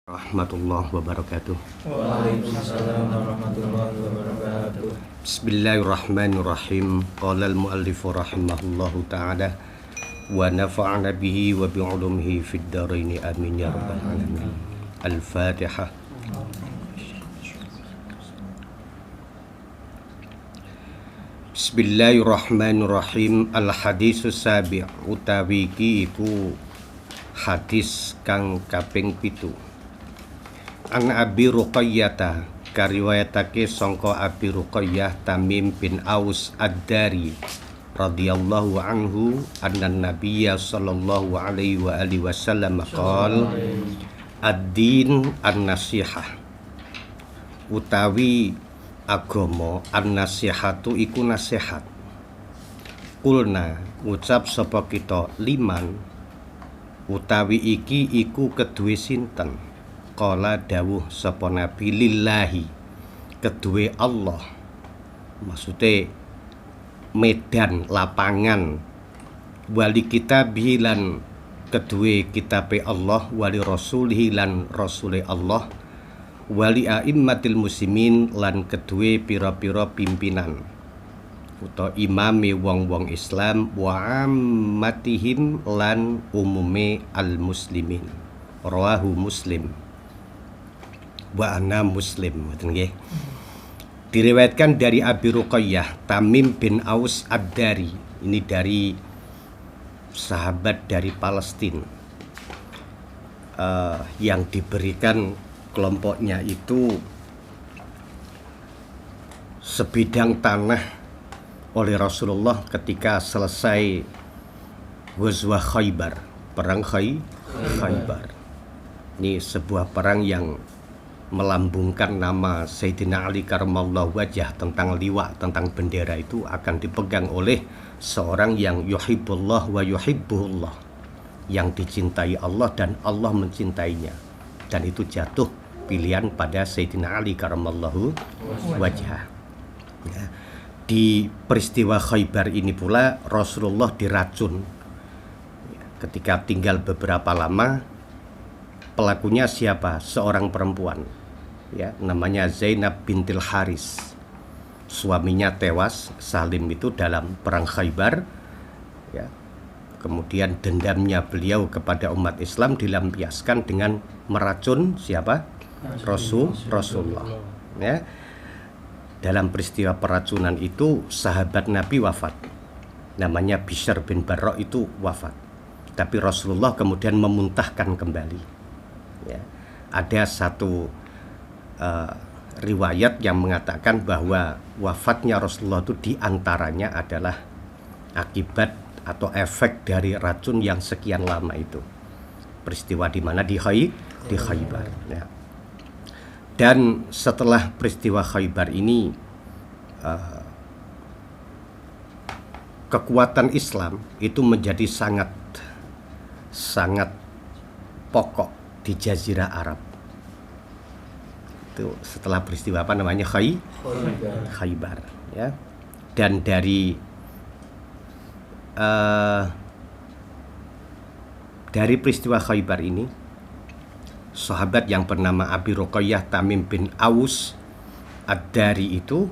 Rahmatullah wabarakatuh. Waalaikumsalam warahmatullahi wabarakatuh. Bismillahirrahmanirrahim. Qala al-muallifu rahimahullahu ta'ala wa nafa'ana bihi wa bi'ulumihi fid dharain amin ya rabbal alamin. Al-Fatihah. Bismillahirrahmanirrahim. Al-hadisus sabi' utawi iki iku hadis kang kaping 7. An Abi Ruqayyah kariwayatake sangka Abi Ruqayyah Tamim bin Aus Ad-Dari radhiyallahu anhu anna Nabiyya sallallahu alaihi wa alihi wasallam qala ad-din an-nasihah utawi agama an-nasihatu iku nasihat. Kulna ngucap sapa kita liman utawi iki iku keduwe sinten. Qala dawuh sapa Nabi lillahi kedue Allah, maksudnya medan lapangan, wali kitabihi lan kedue kitabe Allah, wali rasulihi lan rasule Allah, wali a'immatil muslimin lan kedue pira-pira pimpinan utawa imame wong-wong Islam, wa ammatihim lan umume al muslimin. Rawahu Muslim wa ana muslim. Diriwayatkan dari Abi Ruqayyah Tamim bin Aus Ad-Dari, ini dari sahabat dari Palestina, yang diberikan kelompoknya itu sebidang tanah oleh Rasulullah ketika selesai Ghazwah Khaybar, perang Khaybar. Ini sebuah perang yang melambungkan nama Sayyidina Ali karramallahu wajah, tentang liwa, tentang bendera itu akan dipegang oleh seorang yang yuhibbullah wa yuhibbuhullah, yang dicintai Allah dan Allah mencintainya, dan itu jatuh pilihan pada Sayyidina Ali karramallahu wajah. Ya. Di peristiwa Khaybar ini pula Rasulullah diracun. Ketika tinggal beberapa lama, pelakunya siapa? Seorang perempuan, ya, namanya Zainab bintil Haris. Suaminya tewas, Salim itu, dalam perang Khaybar, ya. Kemudian dendamnya beliau kepada umat Islam dilampiaskan dengan meracun siapa? Rasulullah. Ya. Dalam peristiwa peracunan itu sahabat Nabi wafat, namanya Bishr bin Barra itu wafat, tapi Rasulullah kemudian memuntahkan kembali. Ya. Ada satu riwayat yang mengatakan bahwa wafatnya Rasulullah itu diantaranya adalah akibat atau efek dari racun yang sekian lama itu. Peristiwa di mana? Di Khaybar. Ya. Dan setelah peristiwa Khaybar ini, kekuatan Islam itu menjadi sangat pokok di Jazirah Arab. Itu setelah peristiwa apa namanya Khaybar, ya. Dan dari peristiwa Khaybar ini, sahabat yang bernama Abi Ruqayyah Tamim bin Aus Ad-Dari itu,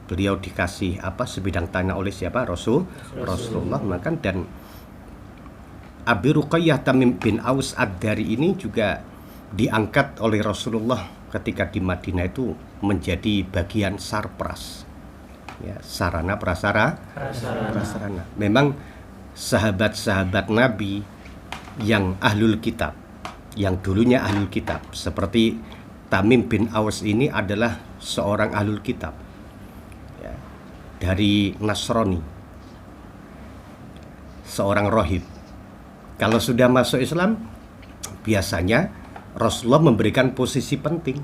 beliau dikasih sebidang tanah oleh siapa? Rasulullah. Maka dan Abi Ruqayyah Tamim bin Aus Ad-Dari ini juga diangkat oleh Rasulullah ketika di Madinah itu menjadi bagian sarpras, ya, sarana prasarana. Memang sahabat-sahabat Nabi yang ahlul kitab, yang dulunya ahlul kitab, seperti Tamim bin Aus ini adalah seorang ahlul kitab, ya, dari Nasrani, seorang rohib. Kalau sudah masuk Islam, biasanya Rasulullah memberikan posisi penting.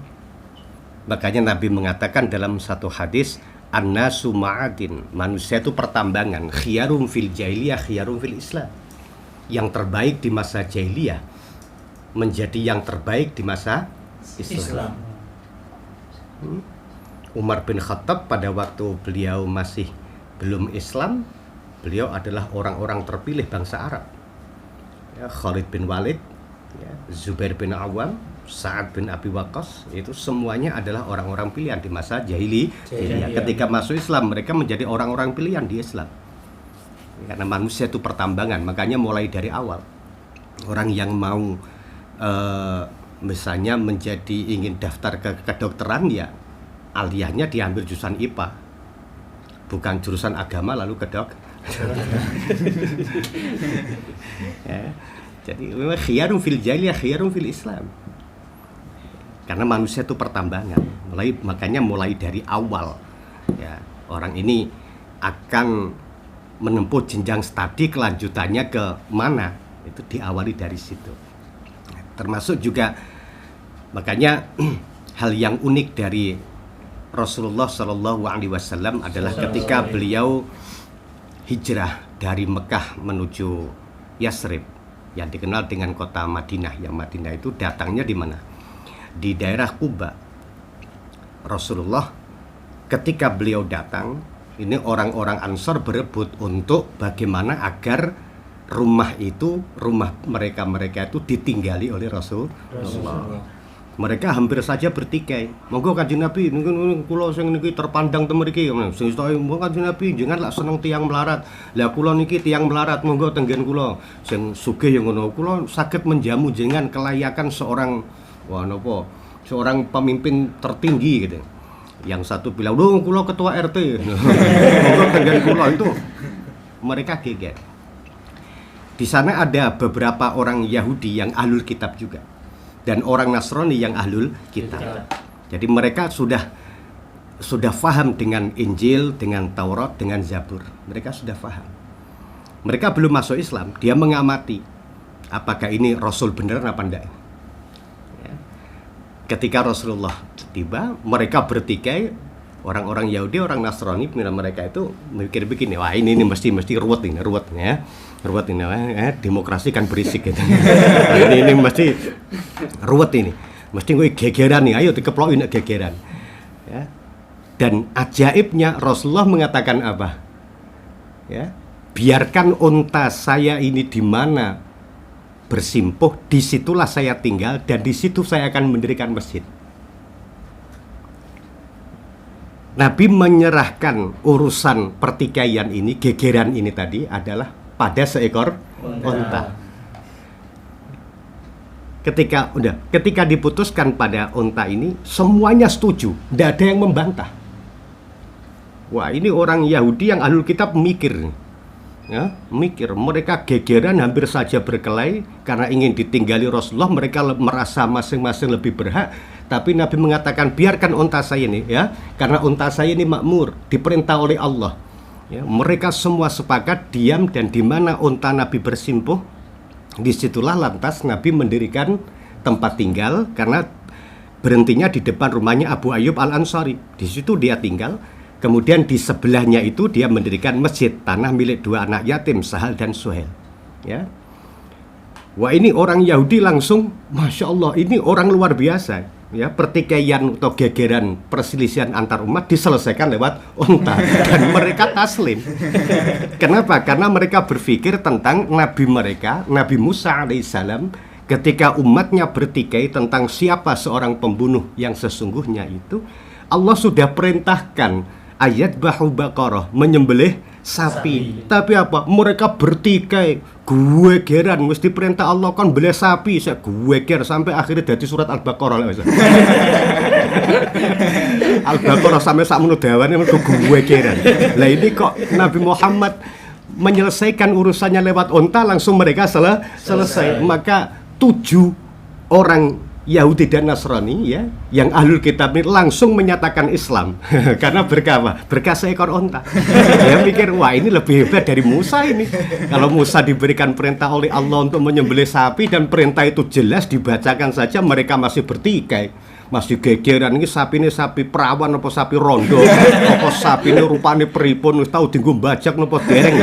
Makanya Nabi mengatakan dalam satu hadis, an-nasu ma'adin, manusia itu pertambangan, khiyarum fil jahiliyah khiyarum fil Islam. Yang terbaik di masa jahiliyah menjadi yang terbaik di masa Islam. Umar bin Khattab pada waktu beliau masih belum Islam, beliau adalah orang-orang terpilih bangsa Arab. Ya, Khalid bin Walid, ya, Zubair bin Awam, Sa'ad bin Abi Waqqas, itu semuanya adalah orang-orang pilihan di masa jahiliyah. Ketika masuk Islam, mereka menjadi orang-orang pilihan di Islam. Karena manusia itu pertambangan, makanya mulai dari awal orang yang mau misalnya ingin daftar ke kedokteran, ya aliyahnya diambil jurusan IPA, bukan jurusan agama lalu ya. Jadi memang khiyarun fil jahiliyah, khiyarun fil Islam. Karena manusia itu pertambangan. Makanya mulai dari awal, ya, orang ini akan menempuh jenjang studi kelanjutannya ke mana, itu diawali dari situ. Termasuk juga makanya hal yang unik dari Rasulullah Shallallahu Alaihi Wasallam adalah ketika beliau hijrah dari Mekah menuju Yasrib, yang dikenal dengan kota Madinah. Yang Madinah itu datangnya di mana? Di daerah Quba. Rasulullah ketika beliau datang, ini orang-orang Ansor berebut untuk bagaimana agar rumah mereka itu ditinggali oleh Rasulullah. Mereka hampir saja bertikai. Monggo Kanjeng Nabi, kula sing niki terpandang teng mriki. Sing monggo Kanjeng Nabi, jenengan lak seneng tiyang melarat. Lah kula niki tiyang melarat, monggo tenggen kula. Sing sugih yang ngono, kula saged menjamu jenengan kelayakan seorang seorang pemimpin tertinggi gitu. Yang satu bilang, "Loh, kula ketua RT." Monggo tenggen kula. Itu mereka geger. Di sana ada beberapa orang Yahudi yang ahlul kitab juga, dan orang Nasrani yang ahlul kitab. Jadi mereka sudah faham dengan Injil, dengan Taurat, dengan Zabur. Mereka sudah faham. Mereka belum masuk Islam. Dia mengamati apakah ini Rasul beneran apa enggak. Ya. Ketika Rasulullah tiba, mereka bertikai. Orang-orang Yahudi, orang Nasrani, mereka itu mikir begini, wah ini mesti ruwet ini ya. Ruwet ini, demokrasi kan berisik gitu. ini mesti ruwet ini, mesti gue gegeran nih, ayo dikeplokin gegeran. Ya. Dan ajaibnya Rasulullah mengatakan apa? Ya, biarkan unta saya ini di mana bersimpuh, disitulah saya tinggal dan di situ saya akan mendirikan masjid. Nabi menyerahkan urusan pertikaian ini, gegeran ini tadi adalah pada seekor unta. Ketika diputuskan pada unta ini, semuanya setuju, tidak ada yang membantah. Wah, ini orang Yahudi yang ahlul kitab mikir. Ya, mereka gegeran hampir saja berkelahi karena ingin ditinggali Rasulullah. Mereka merasa masing-masing lebih berhak. Tapi Nabi mengatakan biarkan unta saya ini, ya, karena unta saya ini makmur, diperintah oleh Allah. Ya, mereka semua sepakat diam, dan di mana unta Nabi bersimpuh, disitulah lantas Nabi mendirikan tempat tinggal, karena berhentinya di depan rumahnya Abu Ayyub Al-Ansari. Di situ dia tinggal. Kemudian di sebelahnya itu dia mendirikan masjid, tanah milik dua anak yatim, Sahal dan Suhail. Ya. Wah, ini orang Yahudi langsung, Masya Allah, ini orang luar biasa. Ya, pertikaian atau gegeran perselisihan antar umat diselesaikan lewat unta, dan mereka taslim. Kenapa? Karena mereka berpikir tentang Nabi mereka, Nabi Musa alaihissalam, ketika umatnya bertikai tentang siapa seorang pembunuh yang sesungguhnya itu, Allah sudah perintahkan ayat bahu Baqarah menyembelih sapi. Tapi apa? Mereka bertikai, gue geran, mesti perintah Allah kan beli sapi, saya gue ger sampai akhirnya dari surat Al-Baqarah. Al-Baqarah sampai sak menu dawane mergo gue geran. Lah ini kok Nabi Muhammad menyelesaikan urusannya lewat unta, langsung mereka selesai. Maka 7 orang Yahudi dan Nasrani, ya, yang ahlul kitab ini langsung menyatakan Islam karena berkah seekor unta. Saya pikir, wah ini lebih hebat dari Musa ini. Kalau Musa diberikan perintah oleh Allah untuk menyembelih sapi, dan perintah itu jelas dibacakan saja, mereka masih bertikai, masih gegeran. Ini sapi perawan apa sapi rondo, apa sapi ini rupanya pripun, tahu tinggu bajak apa dereng.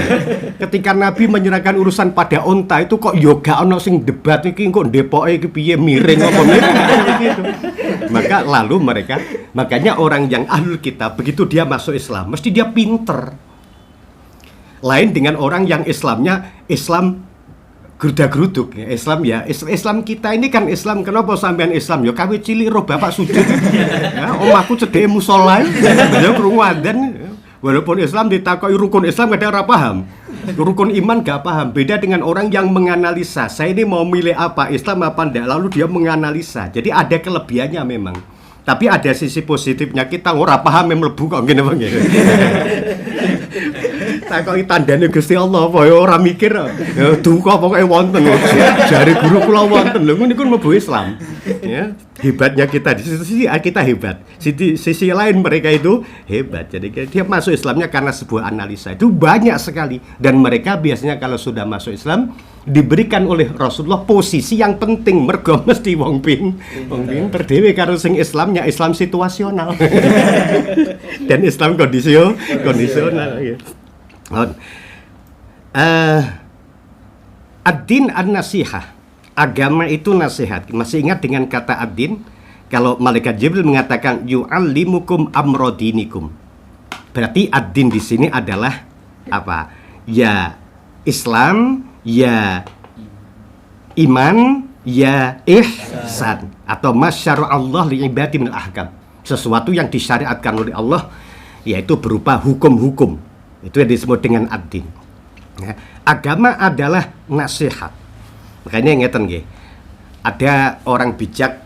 Ketika Nabi menyerahkan urusan pada unta itu, kok yoga ono sing debat iki kok depoke iki piye miring apa gitu. Makanya orang yang ahlul kitab begitu dia masuk Islam mesti dia pinter. Lain dengan orang yang Islam geruda-geruduk ya, Islam ya. Islam kita ini kan Islam, kenapa sampean Islam? Ya kawit cilik ro bapak sujud. Ya, omahku cedeke musala ya krungu adzan. Walaupun Islam ditakoki rukun Islam kadang ora paham. Rukun iman gak paham. Beda dengan orang yang menganalisa. Saya ini mau milih apa, Islam apa enggak, lalu dia menganalisa. Jadi ada kelebihannya memang. Tapi ada sisi positifnya, kita ora paham yang mlebu kok ngene wae. Takoki tandane Gusti Allah apa ya ora mikir. Ya duka pokoke wonten. Jare guru kula wonten. Lho niku mlebu Islam. Ya, hebatnya kita di sisi kita hebat. Sisi lain mereka itu hebat. Jadi dia masuk Islamnya karena sebuah analisa. Itu banyak sekali dan mereka biasanya kalau sudah masuk Islam diberikan oleh Rasulullah posisi yang penting, mergo mesti wong pinter dhewe karo sing Islamnya Islam situasional. Dan Islam kondisional ya. Ad-din an-nasihah. Agama itu nasihat. Masih ingat dengan kata ad-din? Kalau malaikat Jibril mengatakan yu'allimukum amrodinikum. Berarti ad-din di sini adalah apa? Ya Islam, ya iman, ya ihsan, atau masyara Allah li'ibadi minal ahkam. Sesuatu yang disyariatkan oleh Allah, yaitu berupa hukum-hukum. Itu yang disebut dengan ad-din. Ya. Agama adalah nasihat. Makanya ngeten nggih. Ada orang bijak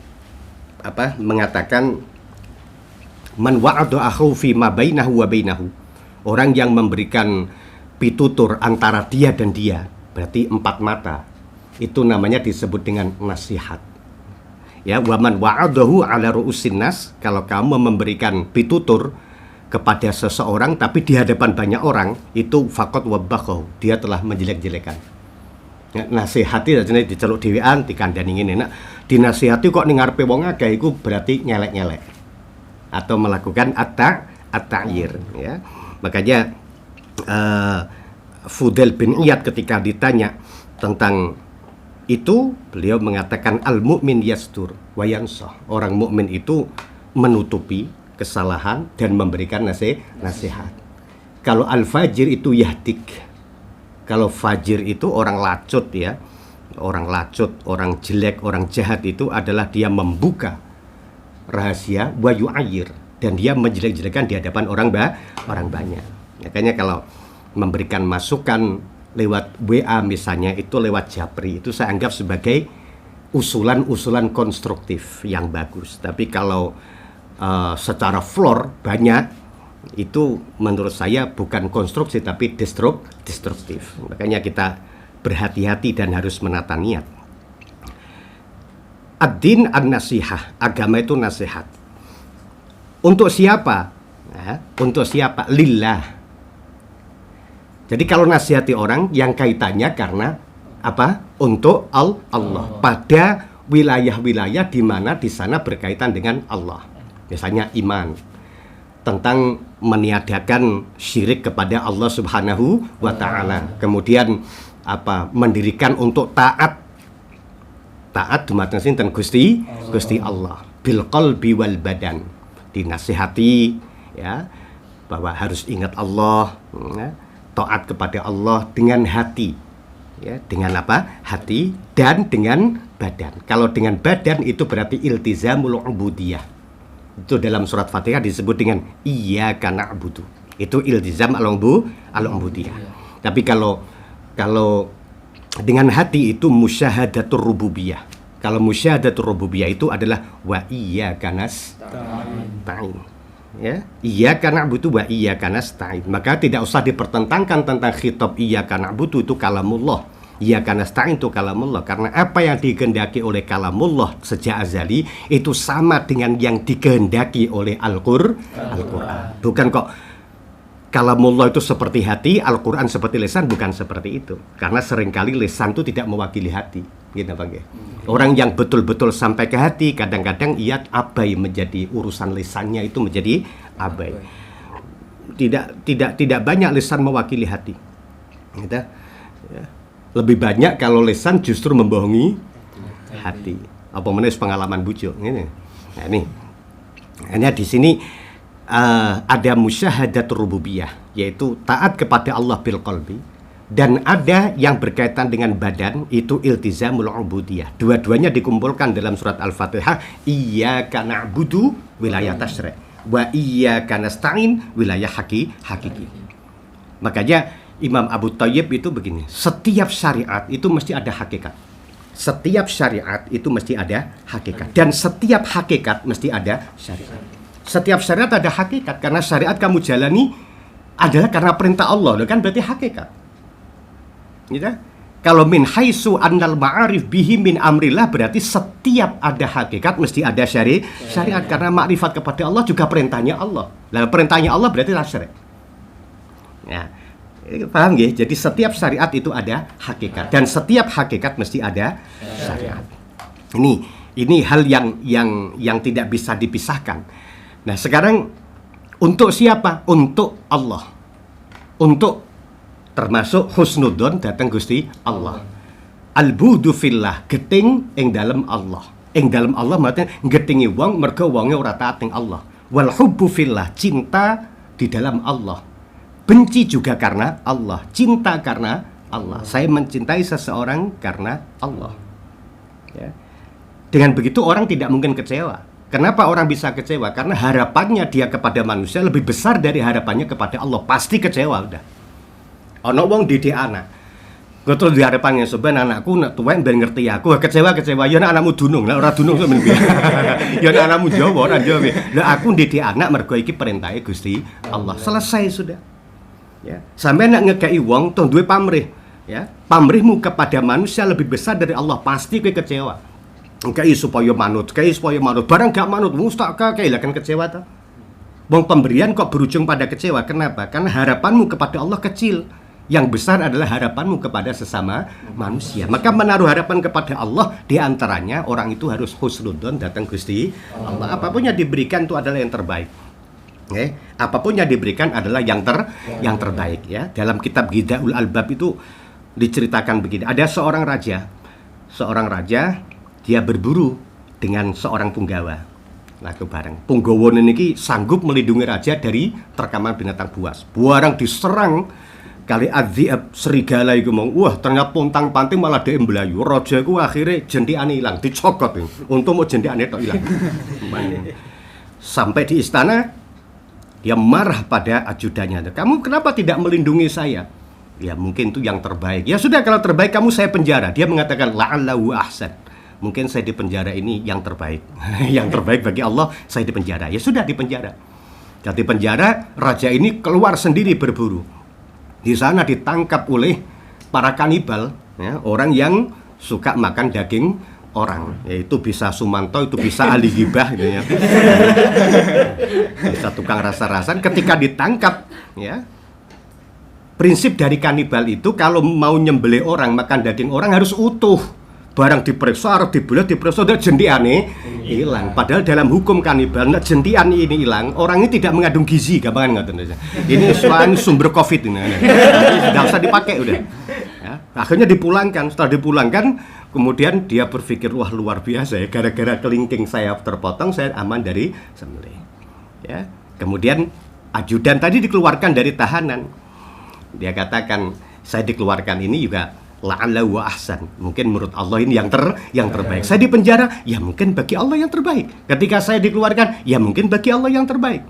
mengatakan man wa'ada akhu fi ma bainahu wa bainahu. Orang yang memberikan pitutur antara dia dan dia, berarti empat mata. Itu namanya disebut dengan nasihat. Ya, wa man wa'adahu ala ru'usin nas, kalau kamu memberikan pitutur kepada seseorang tapi di hadapan banyak orang, itu faqad wabbaqahu, dia telah menjelek-jelekan. Ya, nasihati ajane diceluk dhewean dikandani ngene nak dinasihati kok ning ngarepe wong akeh iku berarti nyelek-nyelek atau melakukan at-ta'yir ya. Makanya Fudail bin Iyad ketika ditanya tentang itu, beliau mengatakan al-mu'min yastur wa yansah. Orang mukmin itu menutupi kesalahan dan memberikan nasihat. Kalau al-fajir itu yahdik. Kalau fajir itu orang lacut ya. Orang lacut, orang jelek, orang jahat itu adalah dia membuka rahasia wa yu'ayyir, dan dia menjelek-jelekan di hadapan orang banyak. Makanya kalau memberikan masukan lewat WA misalnya, itu lewat japri, itu saya anggap sebagai usulan-usulan konstruktif yang bagus. Tapi kalau secara floor banyak, itu menurut saya bukan konstruksi tapi destruktif. Makanya kita berhati-hati dan harus menata niat. Ad-din an-nasihah, agama itu nasihat. Untuk siapa? Nah, untuk siapa? Lillah. Jadi kalau nasihati orang yang kaitannya karena apa? Untuk Allah. Pada wilayah-wilayah di mana di sana berkaitan dengan Allah. Misalnya iman, tentang meniadakan syirik kepada Allah Subhanahu wa taala. Kemudian apa? Mendirikan untuk taat dumateng sinten Gusti Allah bil qalbi wal badan. Dinasihati ya bahwa harus ingat Allah, ya, taat kepada Allah dengan hati. Ya, dengan apa? Hati dan dengan badan. Kalau dengan badan itu berarti iltizamul ubudiyah. Itu dalam surat Fatihah disebut dengan iyyaka na'budu. Itu iltizam al-ubudiyah. Tapi kalau dengan hati itu musyahadatur rububiyah. Kalau musyahadatur rububiyah itu adalah wa iyyaka nasta'in. Ya, iyyaka na'budu wa iyyaka nasta'in. Maka tidak usah dipertentangkan tentang khitab iyyaka na'budu itu kalamullah. Iyyaka nasta'in itu kalamullah, karena apa yang dikehendaki oleh kalamullah sejak azali itu sama dengan yang dikehendaki oleh Al-Qur'an. Bukan kok kalamullah itu seperti hati, Al-Qur'an seperti lisan, bukan seperti itu. Karena seringkali lisan itu tidak mewakili hati, gitu Bang. Orang yang betul-betul sampai ke hati kadang-kadang ia abai, menjadi urusan lisannya itu menjadi abai. Tidak banyak lisan mewakili hati. Gitu. Ya. Lebih banyak kalau lisan justru membohongi hati. Apa menulis pengalaman bujuk ini. Nah ini. Hanya di sini ada musyahadatur rububiyah, yaitu taat kepada Allah bil qalbi dan ada yang berkaitan dengan badan, itu iltizamul ubudiyah. Dua-duanya dikumpulkan dalam surat Al-Fatihah. Iyyaka na'budu wilayah tasyri' wa iyyaka nasta'in wilayah hakiki. Makanya Imam Abu Thayyib itu begini, setiap syariat itu mesti ada hakikat. Setiap syariat itu mesti ada hakikat, dan setiap hakikat mesti ada syariat. Setiap syariat ada hakikat, karena syariat kamu jalani adalah karena perintah Allah, kan berarti hakikat. Gitu? Kalau min haitsu annal ma'arif bihi min amrillah, berarti setiap ada hakikat mesti ada syariat, karena makrifat kepada Allah juga perintahnya Allah. Lalu perintahnya Allah berarti syariat. Ya. Paham ya? Jadi setiap syariat itu ada hakikat, dan setiap hakikat mesti ada syariat. Ini hal yang tidak bisa dipisahkan. Nah, sekarang untuk siapa? Untuk Allah. Untuk termasuk husnudzon datang Gusti Allah. Al-budu fillah, geting ing dalem Allah. Ing dalem Allah maksudnya getingi wong mergo wonge ora taat ing Allah. Wal hubbu fillah, cinta di dalam Allah. Benci juga karena Allah, cinta karena Allah. Saya mencintai seseorang karena Allah. Ya. Dengan begitu orang tidak mungkin kecewa. Kenapa orang bisa kecewa? Karena harapannya dia kepada manusia lebih besar dari harapannya kepada Allah. Pasti kecewa udah. Ono wong didik anak. Gue terus di harapannya sebenarnya anakku nak tuwek ben ngerti aku. Kecewa. Ya anakmu dunung, lah ora dunung sampeyan. Ya anakmu Jawa ora Jawa. Lah aku didik anak mergo iki perintahe Gusti Allah. Selesai sudah. Ya. Sampai nak ngekei wong tuh duwe pamrih, ya. Pamrihmu kepada manusia lebih besar dari Allah, pasti kowe kecewa. Ngekei supaya manut, barang gak manut, mustaka kei lah kan kecewa ta. Wong pemberian kok berujung pada kecewa. Kenapa? Karena harapanmu kepada Allah kecil. Yang besar adalah harapanmu kepada sesama manusia. Maka menaruh harapan kepada Allah, diantaranya orang itu harus husnudzon datang Gusti Allah. Apapun yang diberikan itu adalah yang terbaik. Apapun yang diberikan adalah yang terbaik, ya. Dalam kitab Ghidaul Albab itu diceritakan begini. Ada seorang raja dia berburu dengan seorang punggawa. Laku bareng. Punggawa niki sanggup melindungi raja dari terkaman binatang buas. Buarang diserang kali adhiab serigala iku mau. Wah, ternyata pontang-panting malah dhek mblayu. Raja ku akhirnya jentikane ilang, dicokot. Untung mau jentikane tok ilang. Sampai di istana dia marah pada ajudannya. Kamu kenapa tidak melindungi saya? Ya mungkin itu yang terbaik. Ya sudah, kalau terbaik kamu saya penjara. Dia mengatakan la'allahu ahsan. Mungkin saya di penjara ini yang terbaik. Yang terbaik bagi Allah, saya di penjara. Ya sudah, di penjara. Jadi penjara, raja ini keluar sendiri berburu. Di sana ditangkap oleh para kanibal, ya, orang yang suka makan daging orang. Itu bisa Sumanto, itu bisa ahli gibah gitu ya. Bisa tukang rasa-rasan. Ketika ditangkap, ya, prinsip dari kanibal itu kalau mau nyembelih orang, makan daging orang harus utuh. Barang diperiksa, harus dibelah, diperiksa, udah jendiane hilang. Padahal dalam hukum kanibal, nak jendian ini hilang, orang ini tidak mengandung gizi, gampang nggak? Ini soal sumber COVID ini, nggak usah dipakai udah. Ya, akhirnya dipulangkan. Setelah dipulangkan, kemudian dia berpikir, wah luar biasa ya, gara-gara kelingking saya terpotong, saya aman dari sembelih. Ya, kemudian ajudan tadi dikeluarkan dari tahanan. Dia katakan, saya dikeluarkan ini juga la'allahu ahsan. Mungkin menurut Allah ini yang terbaik. Saya di penjara, ya mungkin bagi Allah yang terbaik. Ketika saya dikeluarkan, ya mungkin bagi Allah yang terbaik.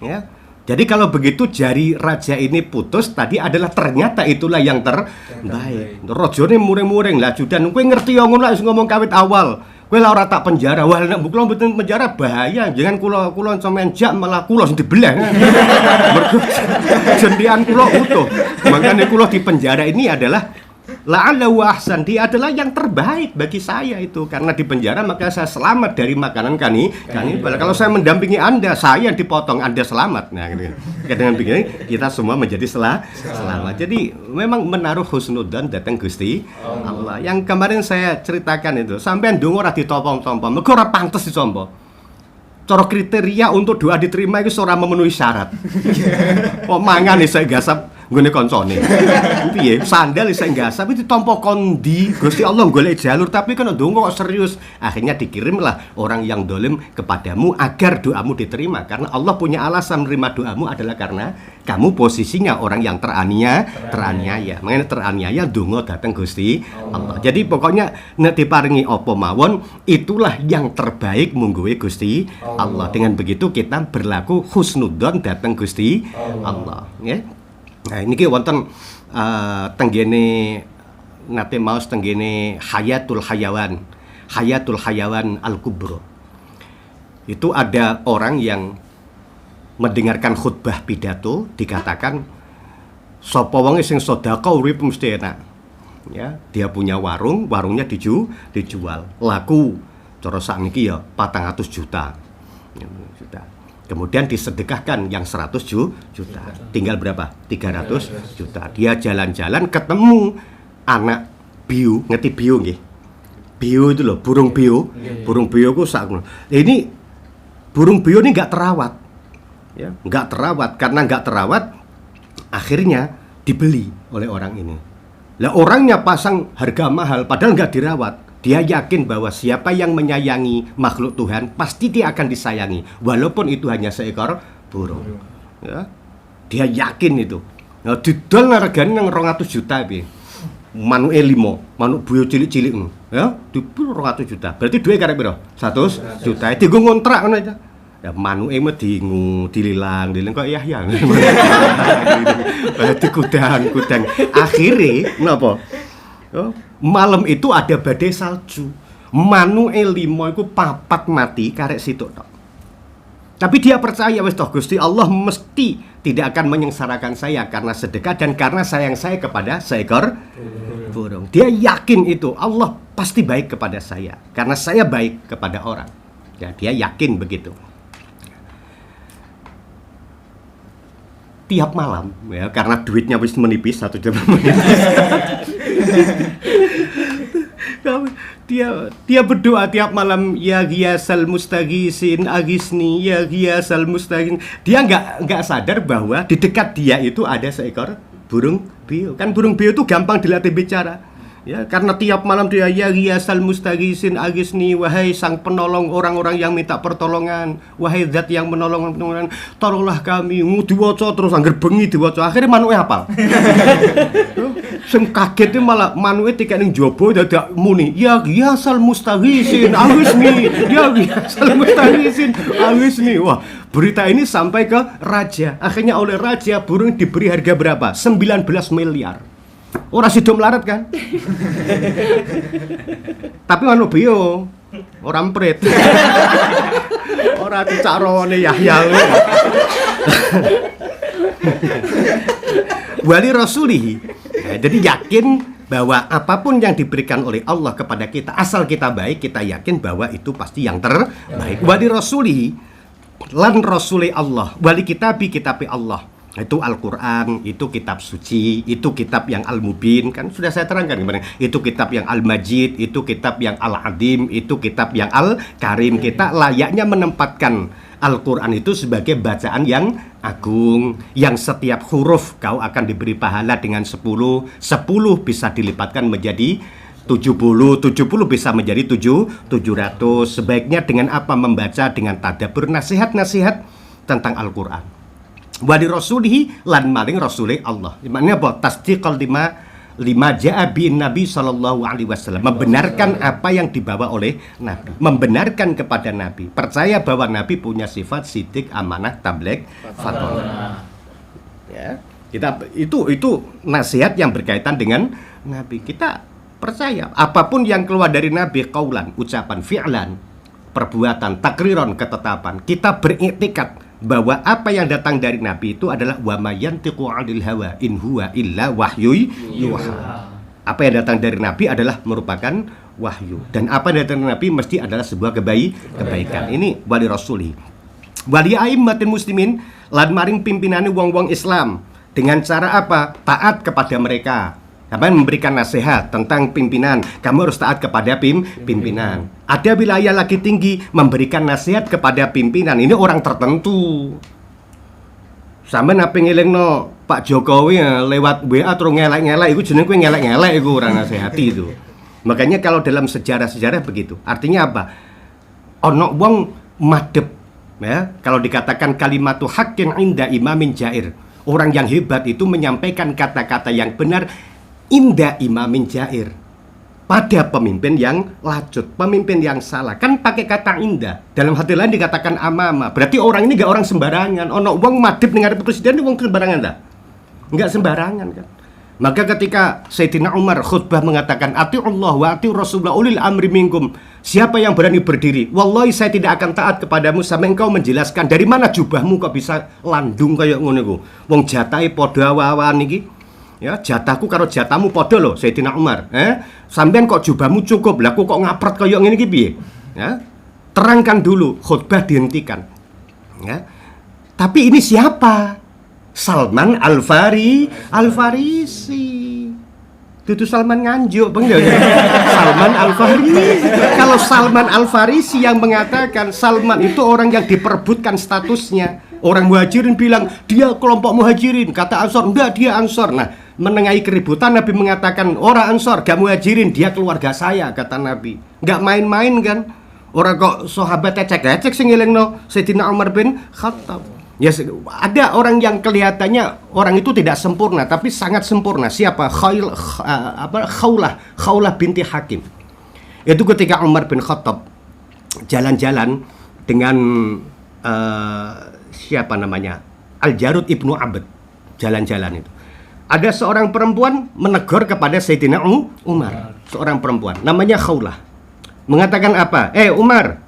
Ya. Jadi kalau begitu jari raja ini putus tadi adalah ternyata itulah yang terbaik. Rajane muring-muring lah judan kowe ngerti yo ngono ngomong kawit awal. Kowe lah ora tak penjara. Wah nek kula mboten penjara bahaya. Jangan kula sampean jak malah kula sing dibelah. Mergo jendian kula utuh. Makanya kula di penjara ini adalah la'allahu ahsan, dia adalah yang terbaik bagi saya itu. Karena di penjara maka saya selamat dari makanan kanibal. Kalau saya mendampingi Anda, saya yang dipotong, Anda selamat. Nah, gitu. Dengan begini kita semua menjadi selamat. Jadi memang menaruh husnudzon datang Gusti Allah. Yang kemarin saya ceritakan itu, sampean ndonga ora ditompo-tompo, mergo ora pantes ditompo. Cara kriteria untuk doa diterima itu ora memenuhi syarat. Kok mangan nih saya gasap nggone koncone. Piye? Sandal isih nggasap iki ditampa kondi. Gusti Allah golek jalur tapi kan ndonga kok serius. Akhirnya dikirimlah orang yang dolim kepadamu agar doamu diterima. Karena Allah punya alasan menerima doamu adalah karena kamu posisinya orang yang teraniaya. Makanya teraniaya ndonga dateng Gusti Allah. Jadi pokoknya nek diparingi apa mawon itulah yang terbaik mungguwe Gusti Allah. Dengan begitu kita berlaku husnudzon dateng Gusti Allah, ya. Nah, niki wonten tenggene nate maos tenggene Hayatul Hayawan Al-Kubra. Itu ada orang yang mendengarkan khutbah pidato dikatakan sapa wong sing sedekah urip mesti enak. Ya, dia punya warung, warungnya dijual. Laku cara sakniki ya 400 juta. Kemudian disedekahkan yang 100 juta. Tinggal berapa? 300 juta. Dia jalan-jalan ketemu anak biu, ngerti biu nggih? Biu itu loh, burung biu. Burung biu ku sakno. Ini burung biu ini enggak terawat. Ya, enggak terawat. Karena enggak terawat akhirnya dibeli oleh orang ini. Lah orangnya pasang harga mahal padahal enggak dirawat. Dia yakin bahwa siapa yang menyayangi makhluk Tuhan pasti dia akan disayangi walaupun itu hanya seekor burung. Ya. Dia yakin itu. Nah, didol hargane nang 200 juta piye. Manuke 5, manuk buyo cilik-cilik ngono. Ya, dipul 200 juta. Berarti duwe karep piro? 100 juta. Dienggo ngontrak ngono aja. Ya manuke medingu, dililang kok Yahya. Berarti kudang. Akhire napa? Oh, malam itu ada badai salju. Manuke 5 iku 4 mati karek situk tok. Tapi dia percaya wis toh Gusti Allah mesti tidak akan menyengsarakan saya karena sedekah dan karena sayang saya kepada seekor burung. Dia yakin itu Allah pasti baik kepada saya karena saya baik kepada orang. Ya, dia yakin begitu. Tiap malam ya karena duitnya wis menipis 1 jam menipis. Dia berdoa tiap malam ya Ghiyasal Mustaghisin agisni ya Ghiyasal Mustaghisin. Dia enggak sadar bahwa di dekat dia itu ada seekor burung beo. Kan burung beo itu gampang dilatih bicara. Ya, karena tiap malam dia ya Ghiyasal Mustaghisin agisni, wahai sang penolong orang-orang yang minta pertolongan, wahai zat yang menolong, tolonglah kami. Diwaca terus angger bengi diwaca. Akhirnya manuke hafal. Sing kaget malah manuke tiket ning jaba dadak muni ya Ghiyasal Mustaghisin agisni, ya Ghiyasal Mustaghisin agisni. Wah, berita ini sampai ke raja. Akhirnya oleh raja burung diberi harga berapa? 19 miliar. Ora sido melarat kan? Tapi anu bio, ora mprit. Ora dicarone Yahya. Wali Rasulihi. Nah, jadi yakin bahwa apapun yang diberikan oleh Allah kepada kita, asal kita baik, kita yakin bahwa itu pasti yang terbaik. Wali Rasulihi lan Rasuli Allah, wali kitabi Allah. Itu Al-Quran, itu kitab suci, itu kitab yang Al-Mubin. Kan sudah saya terangkan kemarin. Itu kitab yang Al-Majid, itu kitab yang Al-Adim, itu kitab yang Al-Karim. Kita layaknya menempatkan Al-Quran itu sebagai bacaan yang agung, yang setiap huruf kau akan diberi pahala dengan 10 bisa dilipatkan menjadi 70 bisa menjadi 700. Sebaiknya dengan apa? Membaca dengan tadabbur, nasihat-nasihat tentang Al-Quran. Wali Rasulihi lan maring Rasuli Allah. Maknanya apa? Tasdiqal lima ja'a bin Nabi sallallahu alaihi wasallam. Membenarkan apa yang dibawa oleh Nabi. Membenarkan kepada Nabi. Percaya bahwa Nabi punya sifat sidik, amanah, tabligh, fatwa. Ya. Itu nasihat yang berkaitan dengan Nabi. Kita percaya apapun yang keluar dari Nabi, qaulan, ucapan, fi'lan, perbuatan, takriron, ketetapan. Kita beriktikad bahwa apa yang datang dari Nabi itu adalah wa mayantiqu 'anil hawa in huwa illa wahyu yuha. Apa yang datang dari Nabi adalah merupakan wahyu, dan apa yang datang dari Nabi mesti adalah sebuah kebaikan. Ini wali Rasuli. Wali aimmatil muslimin lan maring pimpinane wong-wong Islam dengan cara apa? Taat kepada mereka. Apa memberikan nasihat tentang pimpinan, kamu harus taat kepada pimpinan. Ada wilayah lagi tinggi memberikan nasihat kepada pimpinan, ini orang tertentu. Sampeyan ape ngelingno Pak Jokowi lewat WA terus ngelek-ngelek iku jenenge kowe ngelek-ngelek iku ora nasihati itu. Makanya kalau dalam sejarah-sejarah begitu. Artinya apa? Ono wong madhep ya, kalau dikatakan kalimatu haqqin inda imamin jair. Orang yang hebat itu menyampaikan kata-kata yang benar inda imamin jair. Pada pemimpin yang lacut, pemimpin yang salah. Kan pakai kata inda. Dalam hati lain dikatakan amama. Berarti orang ini gak orang sembarangan. Ono wong madhep ning arep presiden wong sembarangan ta? Enggak sembarangan kan. Maka ketika Sayyidina Umar khutbah mengatakan ati'ullah wa ati'ur Rasulullah ulil amri minkum. Siapa yang berani berdiri? Wallahi saya tidak akan taat kepadamu sampai engkau menjelaskan dari mana jubahmu kok bisa landung kayak ngono iku. Wong jatahe padha awan iki. Ya, jatahku karo jatahmu padha lho Sayyidina Umar. Sampean kok jubahmu cukup, lah kok ngapret kayak ngene iki piye? Ya. Terangkan dulu, khutbah dihentikan. Ya. Tapi ini siapa? Salman Al-Farisi. Itu Salman Nganjuk, Bang. Salman Al-Farisi. Kalau Salman Al-Farisi yang mengatakan Salman itu orang yang diperebutkan statusnya. Orang muhajirin bilang dia kelompok muhajirin, kata Ansor enggak dia Ansor. Nah, menengahi keributan Nabi mengatakan orang Ansor gak muhajirin, dia keluarga saya, kata Nabi. Enggak main-main kan? Orang kok sahabat ecek-ecek sing ngelingno Sayyidina Umar bin Khattab. Ya, ada orang yang kelihatannya orang itu tidak sempurna tapi sangat sempurna. Siapa? Khawlah binti Hakim. Itu ketika Umar bin Khattab jalan-jalan dengan siapa namanya? Al-Jarud ibnu Abd. Jalan-jalan itu. Ada seorang perempuan menegur kepada Sayyidina Umar. Seorang perempuan namanya Khawlah. Mengatakan apa? Umar.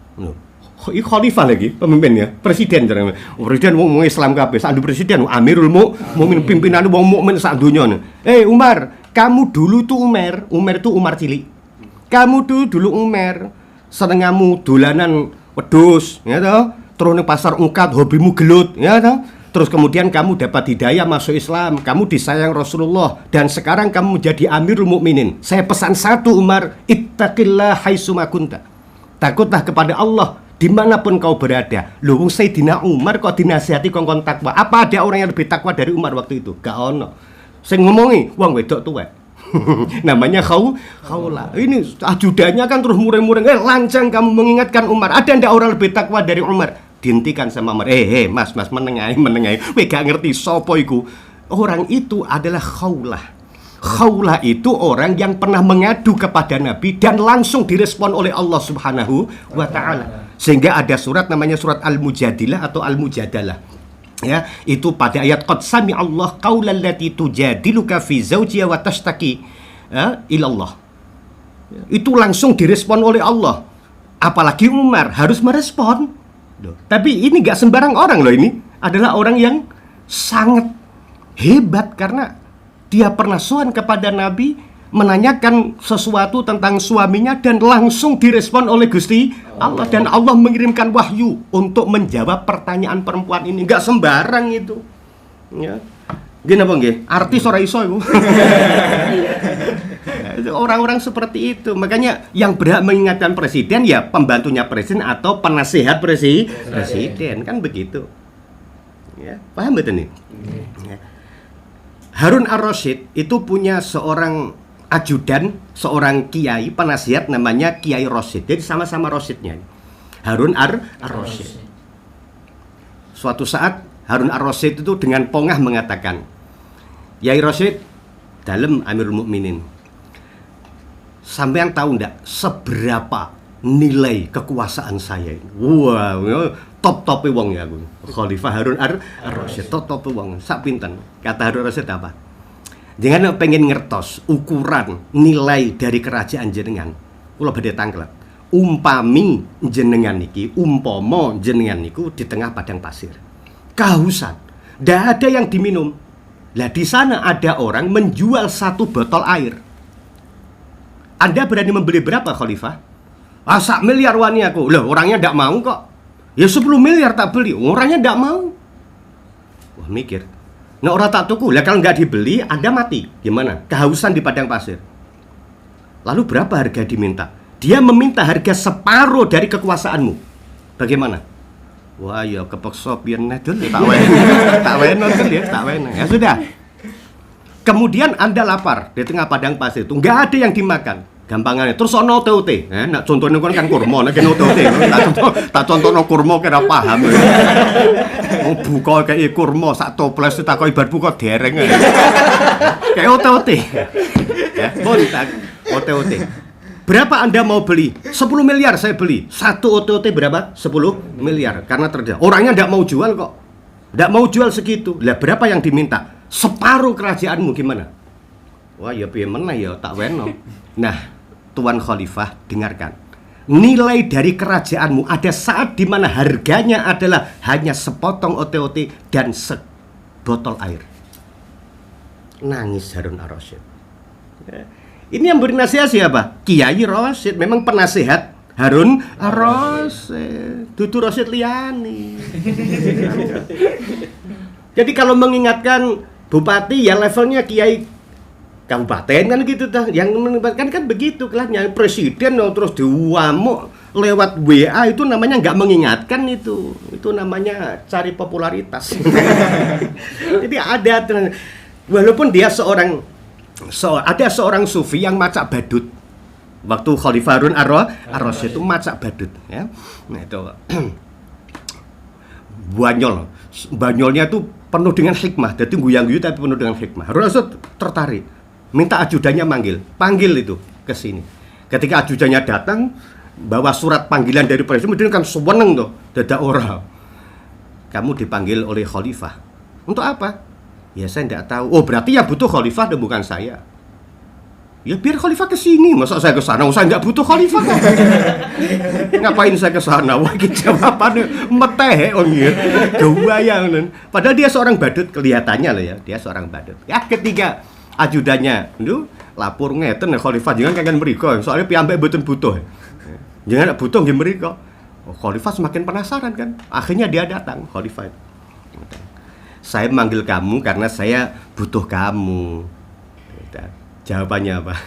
Khalifah lagi pemimpinnya, presiden wong Islam kabeh, sak presiden Amirul Mukminin, pimpinan wong mukmin sak donya. Umar, kamu dulu tuh Umar tuh Umar cilik. Kamu dulu Umar, senengamu dolanan wedhus, ya toh? Terus ning pasar ungkat hobimu gelut, ya toh? Terus kemudian kamu dapat hidayah masuk Islam, kamu disayang Rasulullah dan sekarang kamu menjadi Amirul Mukminin. Saya pesan satu Umar, ittaqillah haitsuma kunta. Takutlah kepada Allah dimanapun kau berada. Loh, Sayyidina Umar kok dinasihati kongkon takwa. Apa ada orang yang lebih takwa dari Umar waktu itu? Gak ono. Sing ngomongi wong wedok tuwek. Namanya Khawlah. Ini ajudannya kan terus muring-muring. Lancang kamu mengingatkan Umar. Ada ndak orang lebih takwa dari Umar? Dihentikan sama Umar. Mas menengahi. Kowe gak ngerti sapa iku. Orang itu adalah Khawlah. Khawlah itu orang yang pernah mengadu kepada Nabi dan langsung direspon oleh Allah Subhanahu wa ta'ala. Sehingga ada surat namanya surat Al-Mujadilah atau Al-Mujadalah. Ya, itu pada ayat qad sami Allah qaulal lati tujadiluka fi zawjiha wa tashtaki ilallah. Itu langsung direspon oleh Allah. Apalagi Umar harus merespon. Tapi ini gak sembarang orang loh, ini adalah orang yang sangat hebat karena dia pernah sowan kepada Nabi menanyakan sesuatu tentang suaminya dan langsung direspon oleh Gusti Allah dan Allah mengirimkan wahyu untuk menjawab pertanyaan perempuan ini. Enggak sembarang itu. Ya. Gini apa nggih? Artis ora iso iku. Orang-orang seperti itu. Makanya yang berhak mengingatkan presiden ya pembantunya presiden atau penasihat presiden kan begitu. Ya, paham betul nih? Ya. Harun Ar-Rasyid itu punya seorang ajudan, seorang kiai penasihat namanya Kiai Rasyid. Jadi sama-sama Rasyidnya. Harun Ar-Rasyid. Suatu saat Harun Ar-Rasyid itu dengan pongah mengatakan, Kiai Rasyid, dalem Amirul Mukminin, sampean tahu ndak seberapa nilai kekuasaan saya ini? Wah, top-tope wong ya aku. Khalifah Harun Ar-Rasyid, top-tope wong. Sak pinten? Kata Harun Ar-Rasyid apa? Jangan pengen ngertos ukuran nilai dari kerajaan jenengan. Kula badhe tanglet. Umpami jenengan niki, umpama jenengan niku di tengah padang pasir. Kehausan. Ndak ada yang diminum. Lah di sana ada orang menjual 1 botol air. Anda berani membeli berapa, Khalifah? 1 miliar wani aku. Loh, orangnya ndak mau kok. Ya 10 miliar tak beli. Orangnya ndak mau. Wah, mikir. Nah, orang tak tuku. Lah kalau nggak dibeli, Anda mati. Gimana? Kehausan di padang pasir. Lalu berapa harga diminta? Dia meminta harga separuh dari kekuasaanmu. Bagaimana? Wah, ya kepeksa pian nedul tak wene. Tak wene nonton ya, tak wene. Ya sudah. Kemudian Anda lapar di tengah padang pasir itu, nggak ada yang dimakan. Gampangannya. Terus ono OTOT. Nah, contohnya kan kurma, nek OTOT. Tak contohno kurma kira paham. Oh, buka kayak kurma sak toples tak kok ibarat buka dereng. Kayak OTOT. Ya, bontak OTOT. Berapa Anda mau beli? 10 miliar saya beli. Satu OTOT berapa? 10 miliar. Karena terjadi. Orangnya enggak mau jual kok. Enggak mau jual segitu. Lah berapa yang diminta? Separuh kerajaanmu gimana? Wah, ya piye meneh ya tak weno. Nah, Tuan Khalifah, dengarkan. Nilai dari kerajaanmu ada saat di mana harganya adalah hanya sepotong OTOT dan sebotol air. Nangis Harun ar-Rasyid. Ini yang beri nasihat siapa? Kiai Rasyid, memang penasehat Harun ar-Rasyid. Dudu Rasyid liyane. Jadi kalau mengingatkan bupati ya levelnya kiai kabupaten kan gitu tuh, yang melibatkan kan begitu kelasnya. Presiden terus diwamuk lewat WA itu namanya nggak mengingatkan, itu namanya cari popularitas. Jadi ada, walaupun dia ada seorang sufi yang macak badut waktu Khalifah Harun ar-Rasyid itu macak badut ya. Nah itu banyolnya itu penuh dengan hikmah, jadi guyang-guyu tapi penuh dengan hikmah. Harun ar-Rasyid tertarik, minta ajudannya panggil itu ke sini. Ketika ajudannya datang bawa surat panggilan dari presiden, kan seneng tuh, dadak ora. Kamu dipanggil oleh Khalifah. Untuk apa? Ya saya tidak tahu. Oh berarti yang butuh Khalifah dan bukan saya. Ya biar Khalifah ke sini, masa saya ke sana? Saya nggak butuh Khalifah kan? Ngapain saya ke sana? Wah, jawabannya meteh ongir. Kebayang. Padahal dia seorang badut, kelihatannya loh ya, dia seorang badut. Ya ketika ajudannya itu lapor ngeten Khalifah jangan kangen mriko, soalnya piyambak mboten butuh. Jangan butuh nggih mriko. Oh, Khalifah semakin penasaran kan. Akhirnya dia datang, Khalifah. Saya manggil kamu karena saya butuh kamu. Jawabannya apa?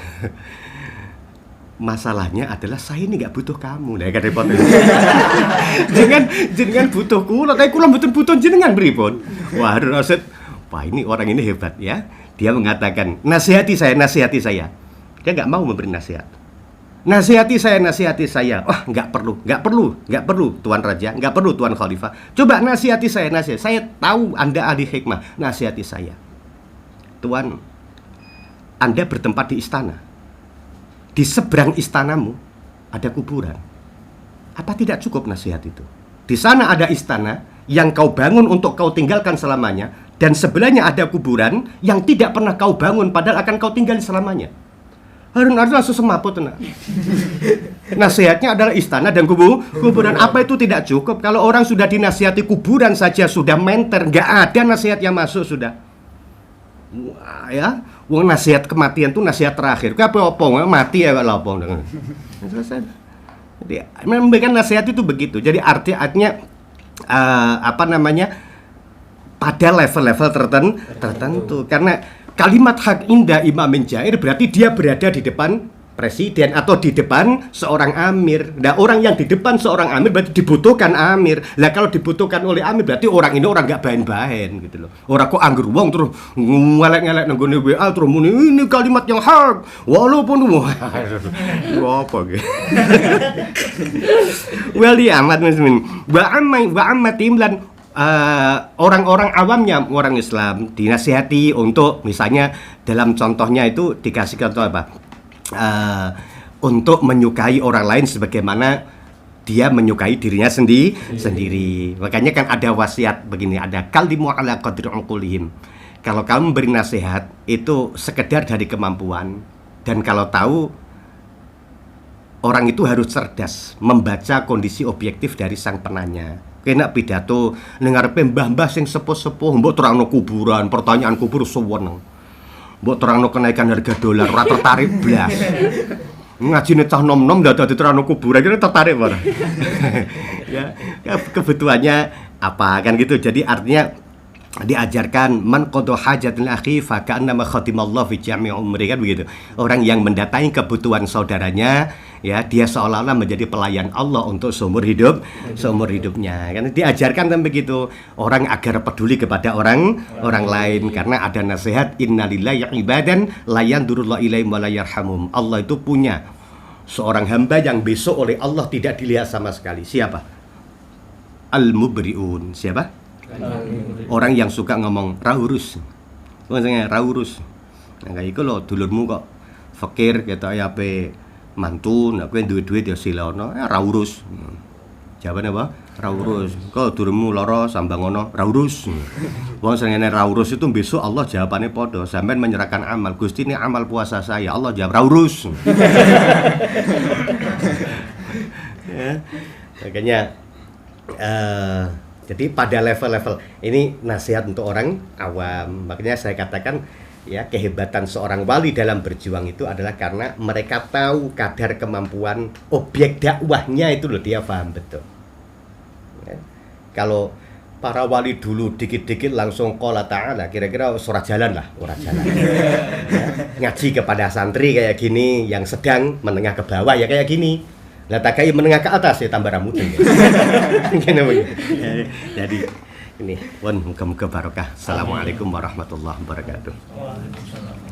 Masalahnya adalah saya ini nggak butuh kamu. Nah, kan repot. Jangan butuh kula, tapi kula mboten butuh jenengan pripun. Wah, Harun ar-Rasyid, wah ini orang ini hebat ya. Dia mengatakan, nasihati saya. Dia nggak mau memberi nasihat. Nasihati saya. Wah, nggak perlu, Tuan Raja, nggak perlu, Tuan Khalifah. Coba nasihati saya. Saya tahu Anda ahli hikmah, nasihati saya. Tuan, Anda bertempat di istana. Di seberang istanamu ada kuburan. Apa tidak cukup nasihat itu? Di sana ada istana yang kau bangun untuk kau tinggalkan selamanya, dan sebelahnya ada kuburan yang tidak pernah kau bangun padahal akan kau tinggali selamanya. Harun ar-Rasyid langsung semaput. Nasihatnya adalah istana dan kuburan. Apa itu tidak cukup? Kalau orang sudah dinasihati kuburan saja sudah menter, nggak ada nasihat yang masuk sudah. Wah, ya, wong nasihat kematian itu nasihat terakhir. Apa mati ya kalau apa. Jadi memberikan nasihat itu begitu. Jadi artinya pada level-level tertentu. Karena kalimat hak indah imamin jair berarti dia berada di depan presiden atau di depan seorang amir. Nah, orang yang di depan seorang amir berarti dibutuhkan amir. Lah kalau dibutuhkan oleh amir berarti orang ini orang nggak bahen-bahen gitu loh. Orang kok anggur wong terus ngelek-ngelek nanggone WA terus muni ini kalimat yang hak walaupun apa gitu. Wali amat muslimin. Wa ammat imlan orang-orang awamnya orang Islam dinasihati untuk misalnya dalam contohnya itu dikasih contoh apa? Untuk menyukai orang lain sebagaimana dia menyukai dirinya sendiri. Makanya kan ada wasiat begini, ada kalimu ala qadri uqulihim. Kalau kamu beri nasihat itu sekedar dari kemampuan, dan kalau tahu orang itu harus cerdas membaca kondisi objektif dari sang penanya. Kena pidato ngarepe mbah-mbah sing sepuh-sepuh mbok terangno kuburan, pertanyaan kubur suweneng. Mbok terangno kenaikan harga dolar, ora tertarik blas. Ngajine cah nom-nom ndak dadi terangno kuburan, kira tertarik ora? ya kebutuhannya apa kan gitu. Jadi artinya diajarkan man qada hajatil akhi fa ka'annama khatimallahu fi jami'i umri kan begitu. Orang yang mendatangi kebutuhan saudaranya ya dia seolah-olah menjadi pelayan Allah untuk seumur hidupnya. Kan diajarkan kan begitu, orang agar peduli kepada orang lain, karena ada nasihat innalillahi ibadan la yandurullahu ilaihim wa la yarhamum. Allah itu punya seorang hamba yang besok oleh Allah tidak dilihat sama sekali. Siapa? Al-mubriun. Siapa? Orang yang suka ngomong raurus. Maksudnya raurus. Nah kayak iku lho dulurmu kok fakir ketok ya ape mantu, nek kowe duwe duit ya silono, ra urus. Jawabane apa? Ra urus. Kok dulurmu lara sambang ngono, ra urus. Wong sing ngene ra urus itu besok Allah jawabannya padha. Sampeyan menyerahkan amal, Gusti ini amal puasa saya, Allah jawab ra urus. Ya. Makanya jadi pada level-level ini nasihat untuk orang awam. Makanya saya katakan ya kehebatan seorang wali dalam berjuang itu adalah karena mereka tahu kadar kemampuan objek dakwahnya itu loh, dia paham betul. Ya. Kalau para wali dulu dikit-dikit langsung qala ta'ala, kira-kira ora jalan lah, ora jalan. Ya. Ngaji kepada santri kayak gini, yang sedang menengah ke bawah ya kayak gini. Lah takai menengah ke atas ya tambah rambut. Gini begitu. Jadi ini, muga-muga barokah. Assalamualaikum warahmatullahi wabarakatuh. Waalaikumsalam.